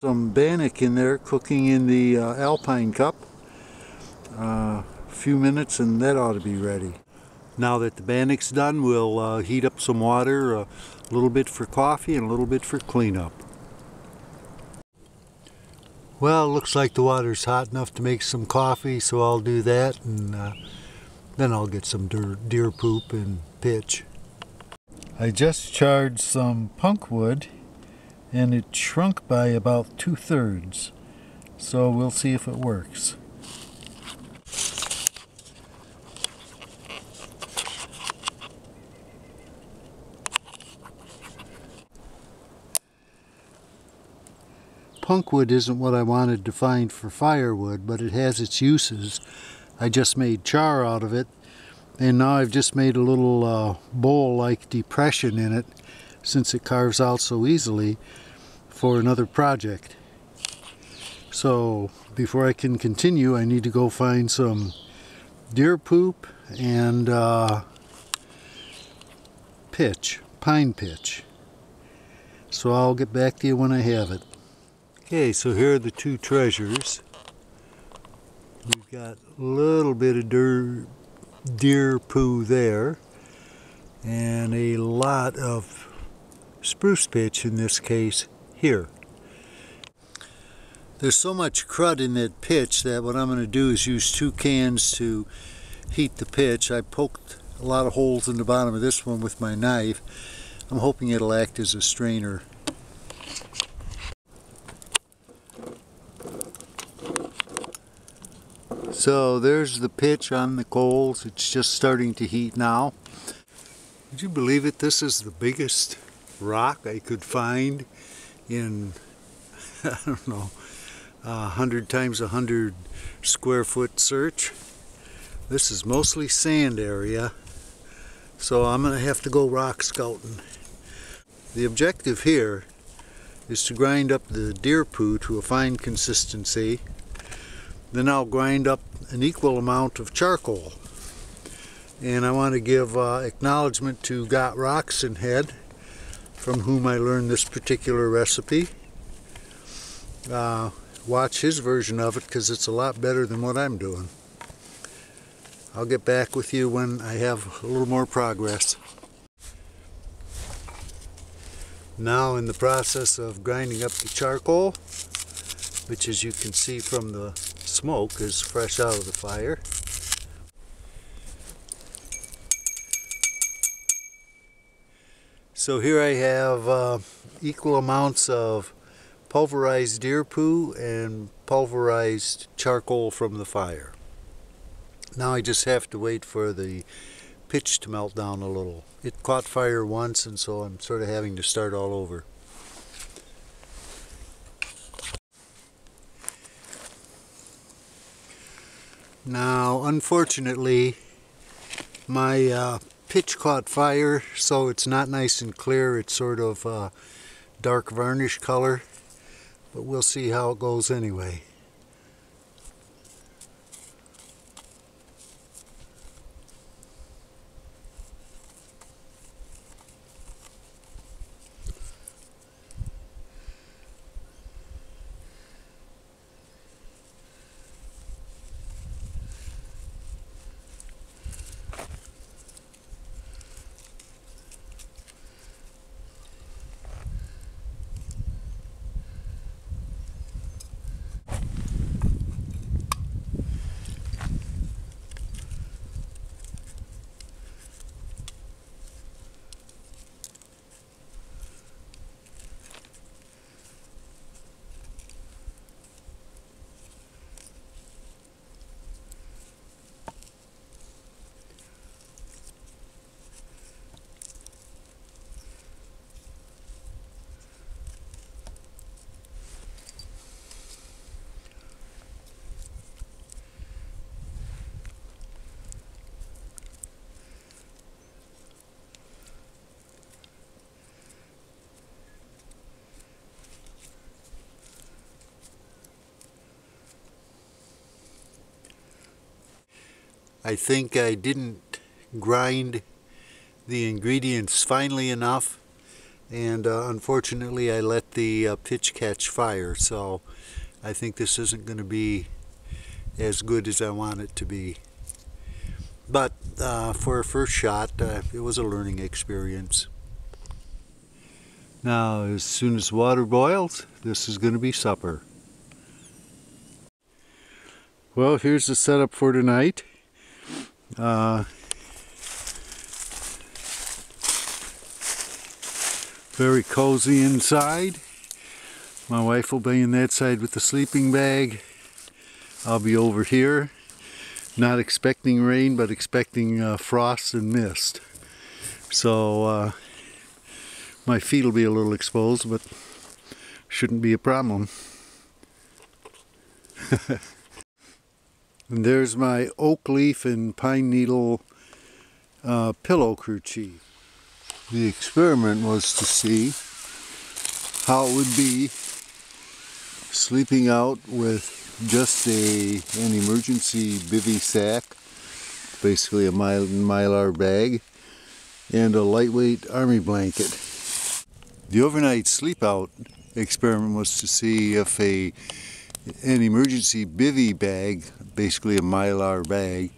Some bannock in there cooking in the alpine cup. A few minutes and that ought to be ready. Now that the bannock's done, we'll heat up some water, a little bit for coffee and a little bit for cleanup. Well, it looks like the water's hot enough to make some coffee, so I'll do that, and then I'll get some deer poop and pitch. I just charred some punk wood, and it shrunk by about 2/3, so we'll see if it works. Punkwood isn't what I wanted to find for firewood, but it has its uses. I just made char out of it, and now I've just made a little bowl-like depression in it, since it carves out so easily, for another project. So before I can continue, I need to go find some deer poop and pitch, pine pitch. So I'll get back to you when I have it. Okay, so here are the two treasures. We've got a little bit of deer poo there, and a lot of spruce pitch in this case here. There's so much crud in that pitch that what I'm going to do is use 2 cans to heat the pitch. I poked a lot of holes in the bottom of this one with my knife. I'm hoping it'll act as a strainer. So there's the pitch on the coals. It's just starting to heat now. Would you believe it? This is the biggest rock I could find in, I don't know, 100 times 100 square foot search. This is mostly sand area, so I'm going to have to go rock scouting. The objective here is to grind up the deer poo to a fine consistency. Then I'll grind up an equal amount of charcoal. And I want to give acknowledgement to gotrocksinhead, from whom I learned this particular recipe. Watch his version of it because it's a lot better than what I'm doing. I'll get back with you when I have a little more progress. Now in the process of grinding up the charcoal, which as you can see from the smoke is fresh out of the fire. So here I have equal amounts of pulverized deer poo and pulverized charcoal from the fire. Now I just have to wait for the pitch to melt down a little. It caught fire once, and so I'm sort of having to start all over. Now, unfortunately, my pitch caught fire, so it's not nice and clear. It's sort of dark varnish color, but we'll see how it goes anyway. I think I didn't grind the ingredients finely enough, and unfortunately I let the pitch catch fire, so I think this isn't going to be as good as I want it to be. But for a first shot, it was a learning experience. Now, as soon as water boils, this is going to be supper. Well, here's the setup for tonight. Very cozy inside. My wife will be in that side with the sleeping bag. I'll be over here, not expecting rain, but expecting frost and mist. So my feet will be a little exposed, but shouldn't be a problem. And there's my oak leaf and pine needle pillow kerchief. The experiment was to see how it would be sleeping out with just an emergency bivvy sack, basically a mylar bag, and a lightweight army blanket. The overnight sleep out experiment was to see if an emergency bivvy bag, basically a mylar bag,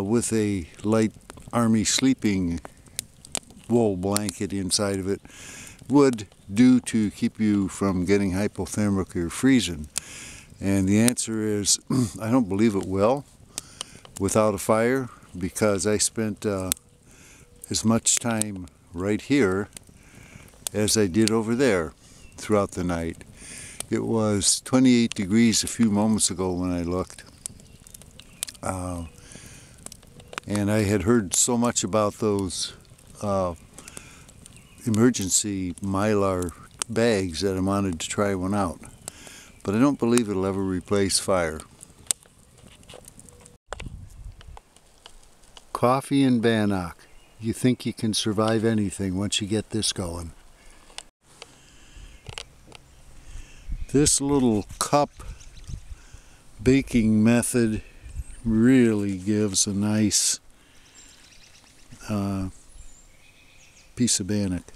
with a light army sleeping wool blanket inside of it would do to keep you from getting hypothermic or freezing. And the answer is I don't believe it will without a fire, because I spent as much time right here as I did over there throughout the night. It was 28 degrees a few moments ago when I looked. And I had heard so much about those emergency mylar bags that I wanted to try one out. But I don't believe it'll ever replace fire. Coffee and bannock. You think you can survive anything once you get this going. This little cup baking method really gives a nice piece of bannock.